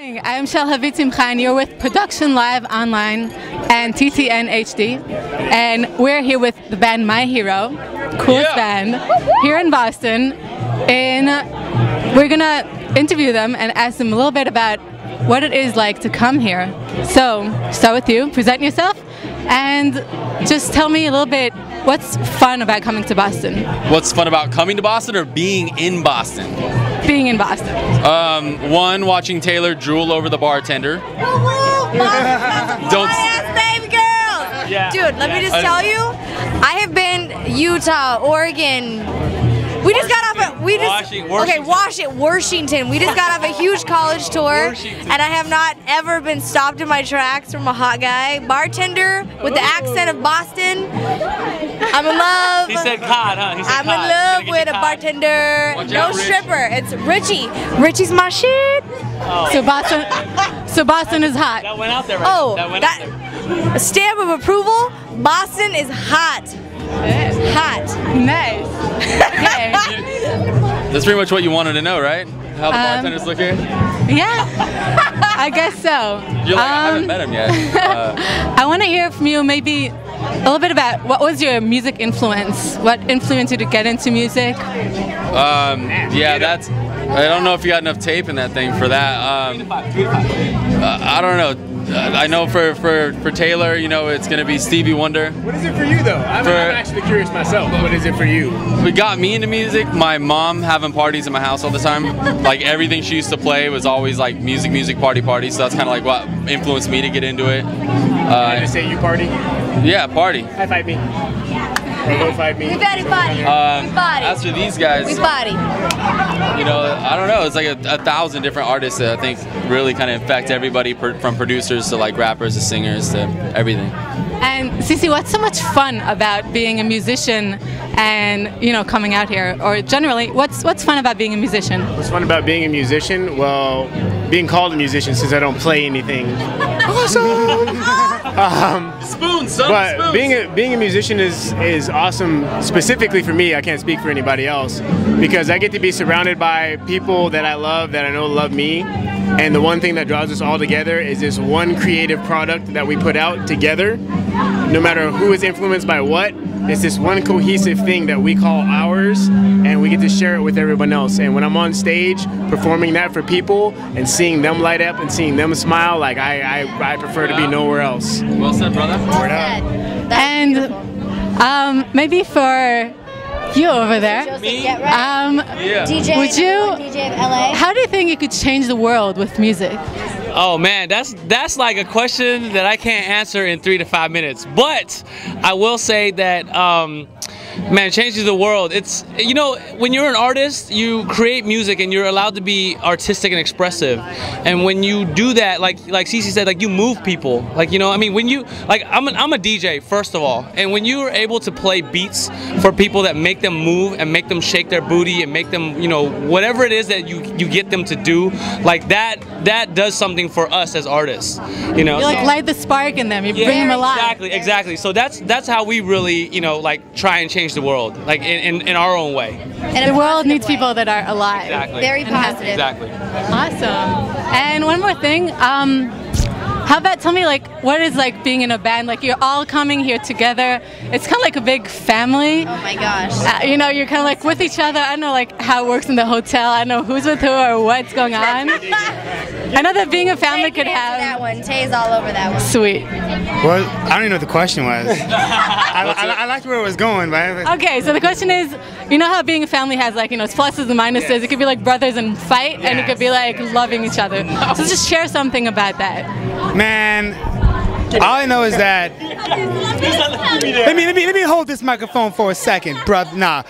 I'm Shalhavit and you're with Production Live Online and TTN-HD, and we're here with the band My Hero, coolest band here in Boston, and we're gonna interview them and ask them a little bit about what it is like to come here. So, start with you, present yourself, and just tell me a little bit what's fun about coming to Boston. What's fun about coming to Boston or being in Boston? Being in Boston. One, watching Taylor drool over the bartender. Don't baby girls. Yeah. Dude, let me just tell you, I have been Utah, Oregon. We just got off Washington. We just got off a huge college tour, and I have not ever been stopped in my tracks from a hot guy. Bartender with the accent of Boston. I'm in love. He said cod, huh? He said I'm in love with a bartender. No stripper. It's Richie. Richie's my shit. Oh. So Boston is hot. That went out there, right? Oh, that went out there. A stamp of approval. Boston is hot. Hot. Nice. Okay. That's pretty much what you wanted to know, right? How the bartenders look here? Yeah, I guess so. You're like, I haven't met him yet. I want to hear from you maybe a little bit about what was your music influence? What influenced you to get into music? Yeah, that's... I don't know if you got enough tape in that thing for that. I don't know. I know for Taylor, you know, it's gonna be Stevie Wonder. What is it for you though? I'm actually curious myself. What is it for you? What got me into music, my mom having parties in my house all the time. Like everything she used to play was always like music, party. So that's kind of like what influenced me to get into it. Can I just say you party? Yeah, party. High five me. Or low five me. We body. We body. As for these guys, We body. you know, I don't know. It's like a thousand different artists that I think really kind of affect everybody, from producers to like rappers to singers to everything. And Cece, what's so much fun about being a musician and, you know, coming out here? Or generally, what's fun about being a musician? What's fun about being a musician? Well, being called a musician since I don't play anything. Awesome! Spoons, son, but spoons. being a musician is awesome specifically for me. I can't speak for anybody else because I get to be surrounded by people that I love, that I know love me. And the one thing that draws us all together is this one creative product that we put out together. No matter who is influenced by what, it's this one cohesive thing that we call ours, and we get to share it with everyone else. And when I'm on stage performing that for people and seeing them light up and seeing them smile, like I prefer to be nowhere else. Well said, brother. Well said. And maybe for you over there, DJ, would you? DJ of LA. How do you think you could change the world with music? Oh man, that's like a question that I can't answer in 3 to 5 minutes. But I will say that man, changes the world. It's, you know, when you're an artist, you create music and you're allowed to be artistic and expressive. And when you do that, like Cece said, like you move people. Like, you know, I mean, when you, like, I'm a DJ first of all, and when you are able to play beats for people that make them move and make them shake their booty and make them, you know, whatever it is that you get them to do, like that does something for us as artists. You know, You like light the spark in them. You bring them alive. Exactly. So that's how we really, you know, like try and change the world, like in our own way. And The world needs people that are alive. Exactly. Very positive. Exactly. Awesome. And one more thing. How about tell me, like, what is like being in a band? Like, you're all coming here together. It's kind of like a big family. Oh my gosh. You know, you're kind of like with each other. I don't know like how it works in the hotel. I don't know who's with who or what's going on. I know that being a family could have. That one. Tay's all over that one. Sweet. Well, I don't even know what the question was. I liked where it was going, but Okay, so the question is, you know how being a family has like, you know, its pluses and minuses. Yes. It could be like brothers and fight, and it could be like loving each other. So just share something about that. man, all I know is that. Let me hold this microphone for a second, brother. Nah,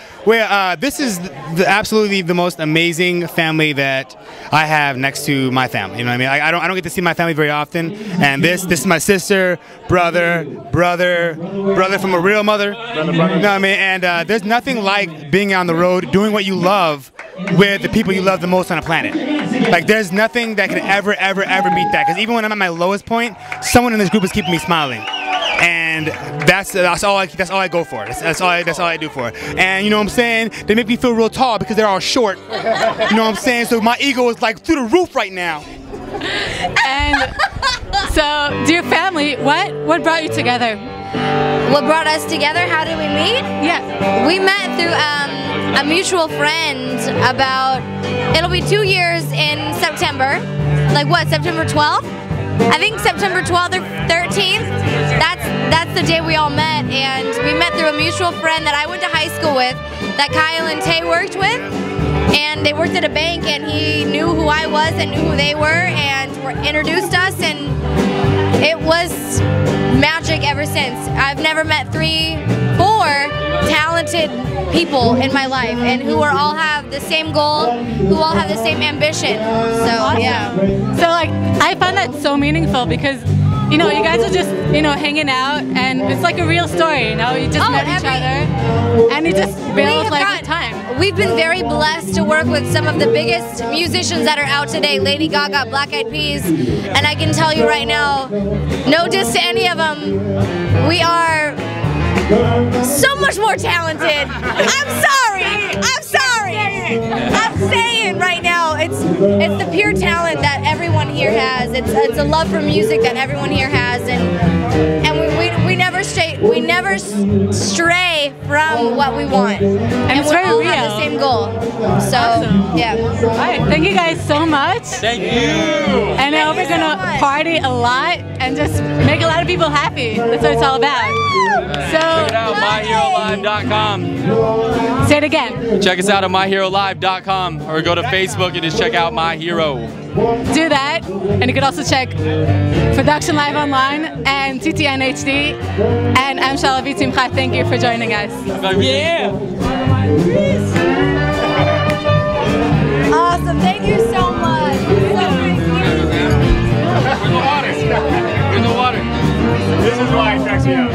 this is absolutely the most amazing family that I have next to my family. You know what I mean? I don't get to see my family very often, and this is my sister, brother from a real mother. You know what I mean? And there's nothing like being on the road, doing what you love with the people you love the most on the planet. Like, there's nothing that can ever beat that. Because even when I'm at my lowest point, someone in this group is keeping me smiling. And that's all I go for. That's all I do for it. And you know what I'm saying? They make me feel real tall because they're all short. You know what I'm saying? So my ego is like through the roof right now. And so, dear family, what brought you together? What brought us together? How did we meet? Yeah. We met through a mutual friend about, it'll be 2 years in September. Like what, September 12th? I think September 12th or 13th. That's the day we all met, and we met through a mutual friend that I went to high school with, that Kyle and Tay worked with. And they worked at a bank, and he knew who I was and knew who they were, and introduced us, and it was magic ever since. I've never met 4 talented people in my life, and who all have the same goal, who all have the same ambition. So Awesome. yeah. So like, I find that so meaningful because, you know, you guys are just, you know, hanging out, and it's like a real story, you know? You just met each other, and you just build like a time. We've been very blessed to work with some of the biggest musicians that are out today, Lady Gaga, Black Eyed Peas, and I can tell you right now, no diss to any of them, we are so much more talented. I'm sorry. I'm saying right now, it's the pure talent that everyone here has. It's a love for music that everyone here has, and we never stray from what we want. And it's we very all real. have the same goal. So Awesome. yeah. All right, thank you guys so much. Thank you. And I hope you're gonna party a lot and just make a lot of people happy. That's what it's all about. So Check it out, myherolive.com. say it again. Check us out at myherolive.com, or go to Facebook and just check out My Hero. Do that, and you can also check Production Live online and TTN-HD. And I'm Shalavit Simcha. Thank you for joining us. Yeah. Awesome. Thank you so much. In the water. This is why it cracks me up.